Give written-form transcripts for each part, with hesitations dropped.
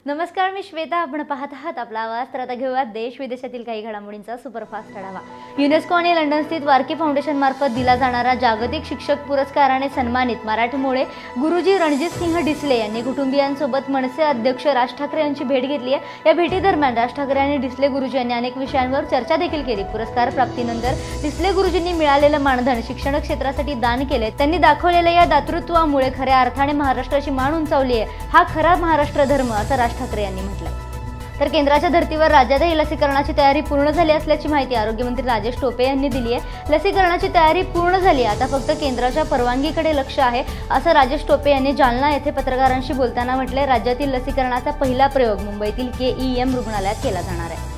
नमस्कार, मी श्वेता. आपण पाहत आहात आपला आवाज. तर आता घेऊयात देश विदेशातील काही घडामोडींचा सुपरफास्ट आढावा. युनेस्को आणि लंडन स्थित वारके फाउंडेशन मार्फत दिला जाणारा जागतिक शिक्षक पुरस्काराने सन्मानित मराठमोळे गुरुजी रणजित सिंह डिसले यांनी कुटुंबियांसोबत मनसे अध्यक्ष राज ठाकरे यांची भेट घेतली आहे. या भेटीदरम्यान राज ठाकरे आणि डिसले गुरुजी यांनी अनेक विषयांवर चर्चा देखील केली. पुरस्कार प्राप्तीनंतर डिसले गुरुजींनी मिळालेलं मानधन शिक्षण क्षेत्रासाठी दान केले. त्यांनी दाखवलेल्या या दातृत्वामुळे खऱ्या अर्थाने महाराष्ट्राची मान उंचावली आहे. हा खरा महाराष्ट्र धर्म, असं राज ठाकरे यांनी म्हटलं. तर केंद्राच्या धर्तीवर राज्यातही लसीकरणाची तयारी पूर्ण झाली असल्याची माहिती आरोग्यमंत्री राजेश टोपे यांनी दिली आहे. लसीकरणाची तयारी पूर्ण झाली, आता फक्त केंद्राच्या परवानगीकडे लक्ष आहे, असं राजेश टोपे यांनी जालना येथे पत्रकारांशी बोलताना म्हटले. राज्यातील लसीकरणाचा पहिला प्रयोग मुंबईतील KEM रुग्णालयात केला जाणार आहे.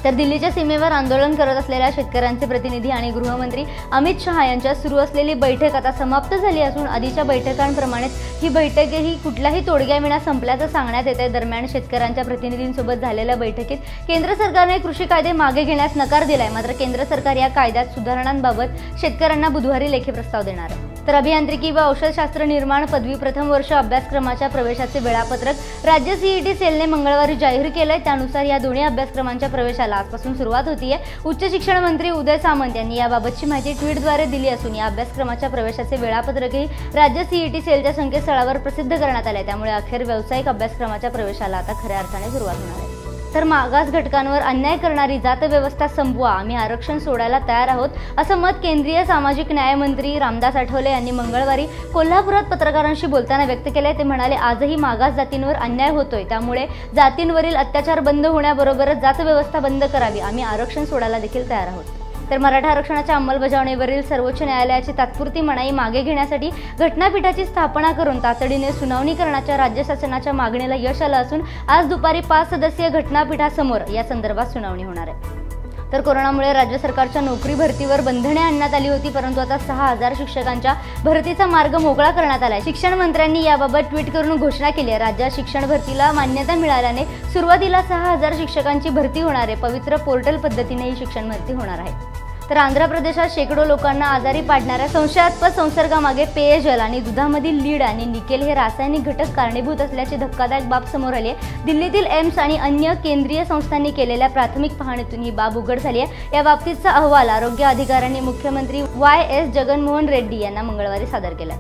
तर दिल्लीच्या सीमेवर आंदोलन करत असलेल्या शेतकऱ्यांचे प्रतिनिधी आणि गृहमंत्री अमित शहा यांच्या सुरू असलेली बैठक आता समाप्त झाली असून आधीच्या बैठकांप्रमाणेच ही बैठकही कुठल्याही तोडग्याविना संपल्याचं सांगण्यात येते. दरम्यान शेतकऱ्यांच्या प्रतिनिधींसोबत झालेल्या बैठकीत केंद्र सरकारने कृषी कायदे मागे घेण्यास नकार दिलाय. मात्र केंद्र सरकार या कायद्यात सुधारणांबाबत शेतकऱ्यांना बुधवारी लेखी प्रस्ताव देणार आहे. तर अभियांत्रिकी व औषधशास्त्र निर्माण पदवी प्रथम वर्ष अभ्यासक्रमाच्या प्रवेशाचे वेळापत्रक राज्य CET सेलने मंगळवारी जाहीर केलंय. त्यानुसार या दोन्ही अभ्यासक्रमांच्या प्रवेशाला आजपासून सुरुवात होतीये. उच्च शिक्षण मंत्री उदय सामंत यांनी याबाबतची माहिती ट्विटद्वारे दिली असून या अभ्यासक्रमाच्या प्रवेशाचे वेळापत्रकही राज्य CET सेलच्या संकेतस्थळावर प्रसिद्ध करण्यात आले. त्यामुळे अखेर व्यावसायिक अभ्यासक्रमाच्या प्रवेशाला आता खऱ्या अर्थाने सुरुवात होणार आहे. तर मागास घटकांवर अन्याय करणारी जातव्यवस्था संपवा, आम्ही आरक्षण सोडायला तयार आहोत, असं मत केंद्रीय सामाजिक न्याय मंत्री रामदास आठवले यांनी मंगळवारी कोल्हापुरात पत्रकारांशी बोलताना व्यक्त केले. ते म्हणाले, आजही मागास जातींवर अन्याय होतोय, त्यामुळे जातींवरील अत्याचार बंद होण्याबरोबरच जातव्यवस्था बंद करावी, आम्ही आरक्षण सोडायला देखील तयार आहोत. तर मराठा आरक्षणाच्या अंमलबजावणीवरील सर्वोच्च न्यायालयाची तात्पुरती मनाई मागे घेण्यासाठी घटनापीठाची स्थापना करून तातडीने सुनावणी करण्याच्या राज्य शासनाच्या मागणीला यश आलं असून आज दुपारी 5 सदस्यीय घटनापीठासमोर या संदर्भात सुनावणी होणार आहे. तर कोरोनामुळे राज्य सरकारच्या नोकरी भरतीवर बंधने आणण्यात आली होती, परंतु आता 6000 शिक्षकांच्या भरतीचा मार्ग मोकळा करण्यात आलाय. शिक्षण मंत्र्यांनी याबाबत ट्विट करून घोषणा केली आहे. राज्यात शिक्षण भरतीला मान्यता मिळाल्याने सुरुवातीला 6000 शिक्षकांची भरती होणार आहे. पवित्र पोर्टल पद्धतीने ही शिक्षण भरती होणार आहे. तर आंध्र प्रदेशात शेकडो लोकांना आजारी पाडणाऱ्या संशयास्पद संसर्गामागे पेयजल आणि दुधामधील लीड आणि निकेल हे रासायनिक घटक कारणीभूत असल्याची धक्कादायक बाब समोर आली आहे. दिल्लीतील एम्स आणि अन्य केंद्रीय संस्थांनी केलेल्या प्राथमिक पाहणीतून ही बाब उघड झाली आहे. या बाबतीचा अहवाल आरोग्य अधिकाऱ्यांनी मुख्यमंत्री YS जगनमोहन रेड्डी यांना मंगळवारी सादर केला.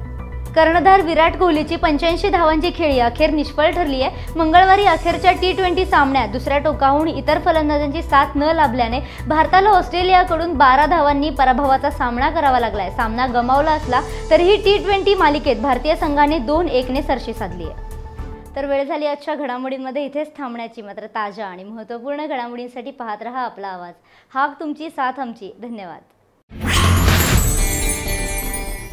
कर्णधार विराट कोहलीची 85 धावांची खेळी अखेर निष्फळ ठरली आहे. मंगळवारी अखेरच्या T20 सामन्यात दुसऱ्या टोकाहून इतर फलंदाजांची साथ न लाभल्याने भारताला ऑस्ट्रेलियाकडून 12 धावांनी पराभवाचा सामना करावा लागलाय. सामना गमावला असला तरीही T20 मालिकेत भारतीय संघाने 2-1 ने सरशी साधली आहे. तर वेळ झाली आजच्या घडामोडींमध्ये इथेच थांबण्याची. मात्र ताज्या आणि महत्त्वपूर्ण घडामोडींसाठी पाहत रहा आपला आवाज. हाक तुमची, साथ आमची. धन्यवाद.